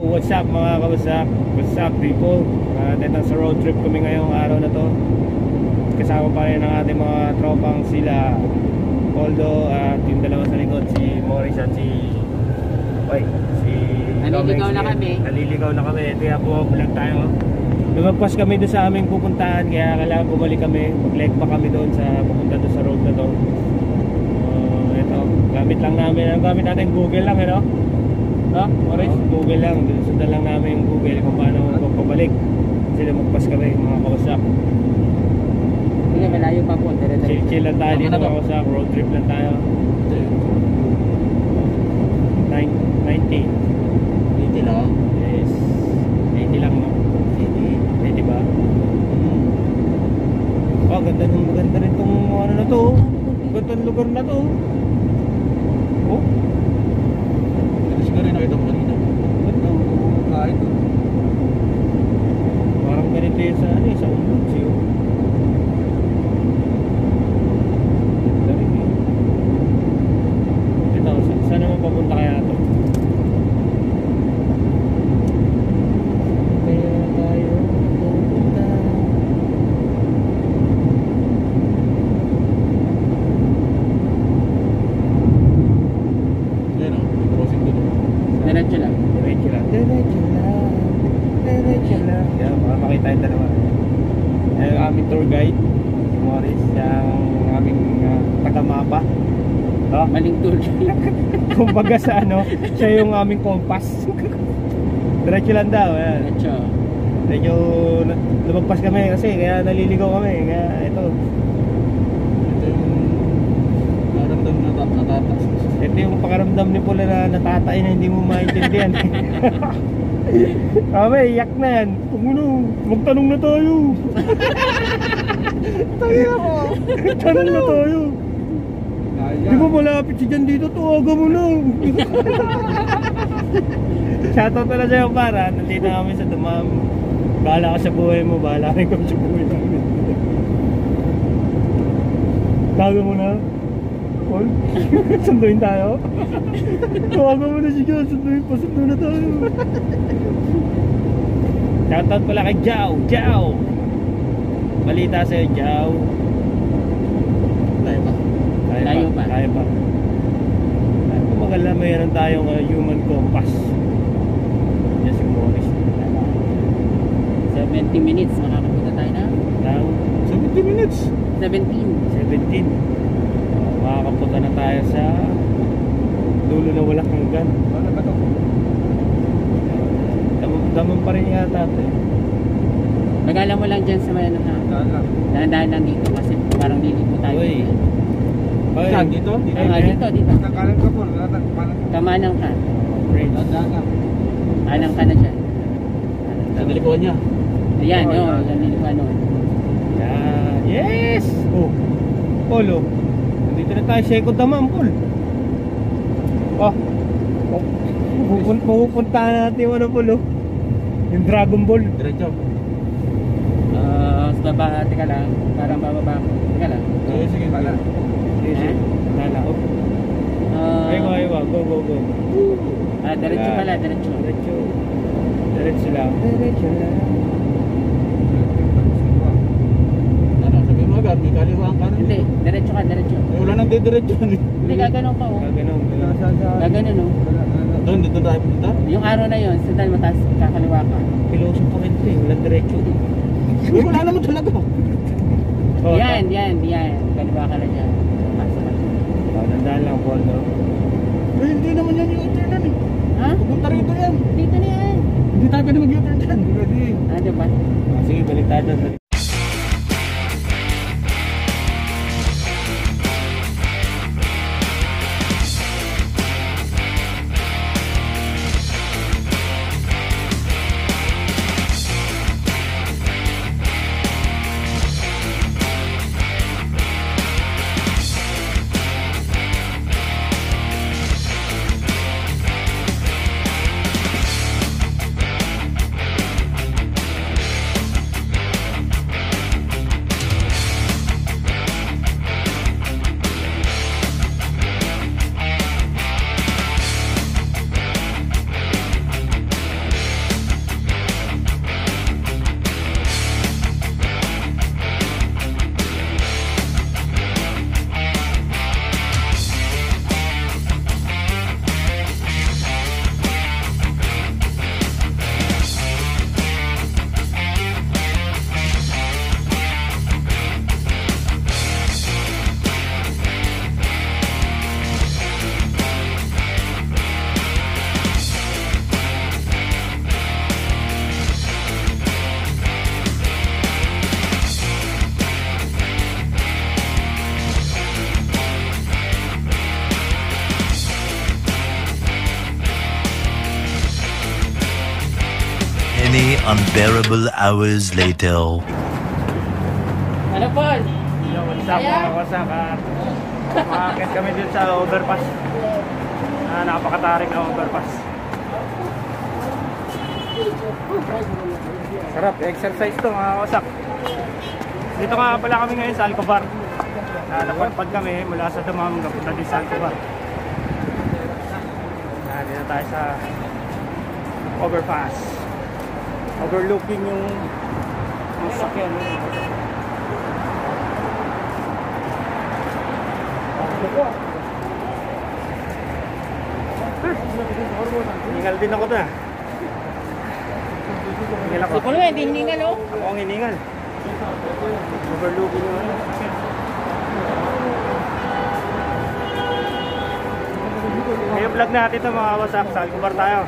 What's up mga kawasak? What's up people? Sa road trip kami ngayong araw na to. Kasama pa rin ang ating mga tropang sila Poldo at yung dalawa sa likod, si Morris at si Naliligaw na kami. Naliligaw na kami. Kaya bumabulag tayo. Lumagpas kami doon sa aming pupuntahan, kaya kailangan bumalik kami. Mag-leg pa kami doon sa pupunta doon sa road na to. Ito, gamit lang namin. Ang gamit natin Google lang, no? Morris, Google lang. Sundan lang namin yung Google kung paano magpabalik. Kasi lumagpas kami mga kawasak. Hindi, malayo pa po. Chill lang tayo dito mga kawasak. Road trip lang tayo. 90 lang? Yes, 80 lang, no? 80 ba? Ganda rin itong ano na to. Gandang lugar na to. Oh, Siguro rin nakita ko kanina. ganda. Kahit Parang ganito yun sa sa ulog siyo. Ganda rin eh. Ito, saan naman papunta kaya ito? Kaya tayo pupunta. Yan o, crossing doon. Diretso lang. Yan, baka makita yung dalawa. Yung aming tour guide, si Morris, yung aming taga-mapa. Maling tour. Kumbaga sa siya yung aming compass. Diretso lang daw. Yan. Diretso. Medyo lumagpas kami kasi kaya naliligaw kami. Kaya ito. Ito yung naramdam na natatas. Ito yung pakaramdam ni Pula na natatay na hindi mo maintindihan. Iyak na yan. Magtanong na tayo. Tanong na tayo. Di ba malapit si Jan dito? Tuwaga mo na. Shoutout na lang sa'yo para. Nandito kami sa Dumam. Bahala ka sa buhay mo. Bahala rin kami sa buhay namin. Tawagan mo na. Paul, sunduin tayo. Tawagan mo na si Jan. Sunduin na tayo. Shoutout pala kay Jao. Balita sa'yo, Jao. Tayo pa. Magala mayroon tayong human compass. Yan si Morris. 70 minutes makakapunta tayo na. 70 minutes? 17. Makakapunta na tayo sa dulo na walang hanggan. Ano ba ito? Damang pa rin yata ito eh. Pag-alam mo lang dyan sa may ha. Dahan-dahan lang dito kasi parang lilipo tayo. Uy. Saan? Dito? Dito. Nakalan ka po. Kamanang ka. Anang ka na dyan. Sa nalikuhan niya. Ayan, yan nilikuhan nun. Yes! Polo. Nandito na tayo sa Eko Damam, Pol. Pupunta natin yung Polo. Yung Dragon Ball. Diretso. Sa baba, teka lang. Parang bababa ko. Teka lang. Sige, pala. Nala. Aywa. Go. Diretso pala, diretso. Diretso lang. Ano, sabi mo agad, may kaliwa ang kanan. Hindi, diretso ka. Wala diretso yun eh. Hindi, gaganon ka oh. Gaganon. Gaganon oh. Doon, dito tayo punta. Yung araw na yun, sundan mo, tapos kakaliwa ka. Pilosong kami dito eh. Walang diretso. Wala naman talaga. Oh, Yan. Kaliwa ka lang yan. Pasok ka. Nandaan lang, Paul, no? Eh, hindi naman yan yung U-turn eh. Ha? Pupunta rito yan. Dito na yan. Hindi tayo pwede mag-U-turn dyan. Hindi. Ah, diba? Sige, balik tayo doon. Many unbearable hours later. Ano, Paul? Yo, what's up mga kawasak? Makakit kami dun sa overpass. Napakatarik na overpass. Sarap, exercise to mga kawasak. Dito nga pala kami ngayon sa Alcobar. Napadpad kami mula sa Damam papunta din sa Alcobar. Dito tayo sa overpass. Overlooking yung sakyan. Hiningal din ako na. Hiningal ako. Si Paul, hindi hiningal oh. Ako ang hiningal. Overlooking yung sakyan. Ngayon vlog natin ito mga kawasak. Sa Alcobar tayo.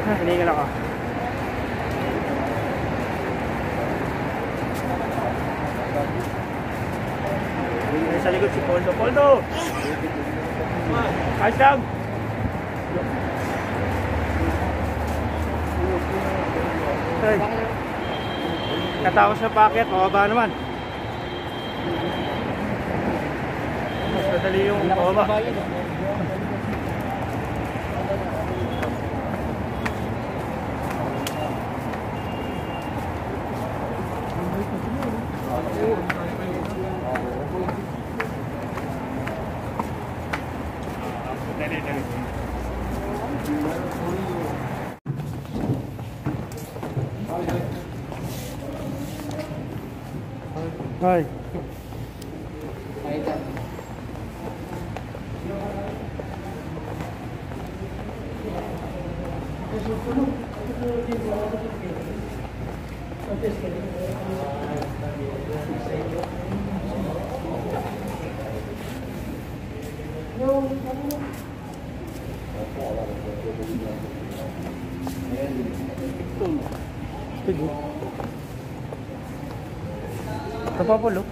Hiningal ako. May sa likod si Poldo. Poldo! Ayos lang! Ay. Katapos na packet, mababa naman. Mas madali yung mababa. Hi. Ito pa po, look.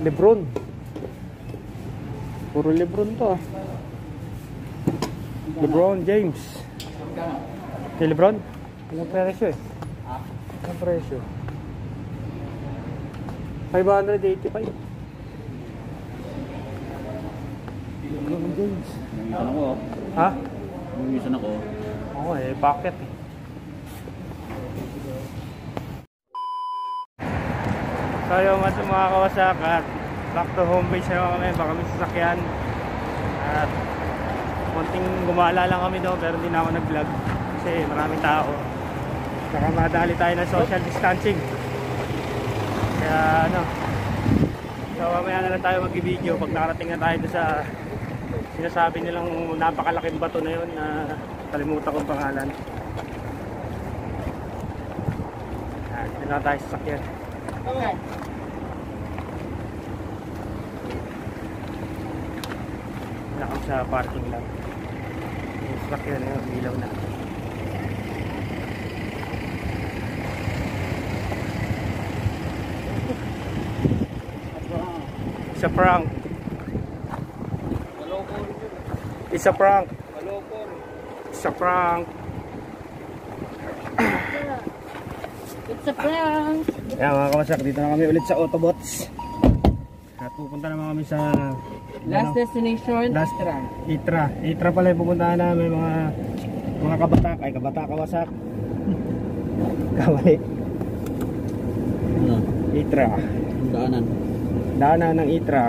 Lebron. Puro Lebron to ah. Lebron James. Kay Lebron? Anong presyo eh? Anong presyo? 585. Lebron James. Ano ko? Ha? Minsan ako. Oo eh, packet eh. So yung mga kawasak at back to home base na kami, baka may sasakyan. At konting gumala lang kami doon pero hindi na ako nag-vlog kasi maraming tao. Saka madali tayo ng social distancing. Kaya ano, so mamaya na lang tayo mag-video pag nakarating na tayo doon sa sinasabi nilang napakalaking bato na yun na kalimutan kong pangalan. Dito na tayo sa sakyan. Okay. Nakam sa parking lang. Yung sakyan na yun, ilaw na. It's a prank. It's a prank. It's a prank. It's a prank! Kaya mga kawasak, dito na kami ulit sa Autobots. At pupunta naman kami sa Last destination, Last- Itra. Itra. Itra pala yung pupuntahan namin mga kabatak. Ay kabatak kawasak. Kawali. Ano? Itra. Daanan. Daanan ng Itra.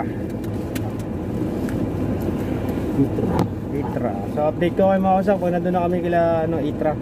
Itra. Itra. So update ko kayo mga kawasak pag nandun na kami kila Itra.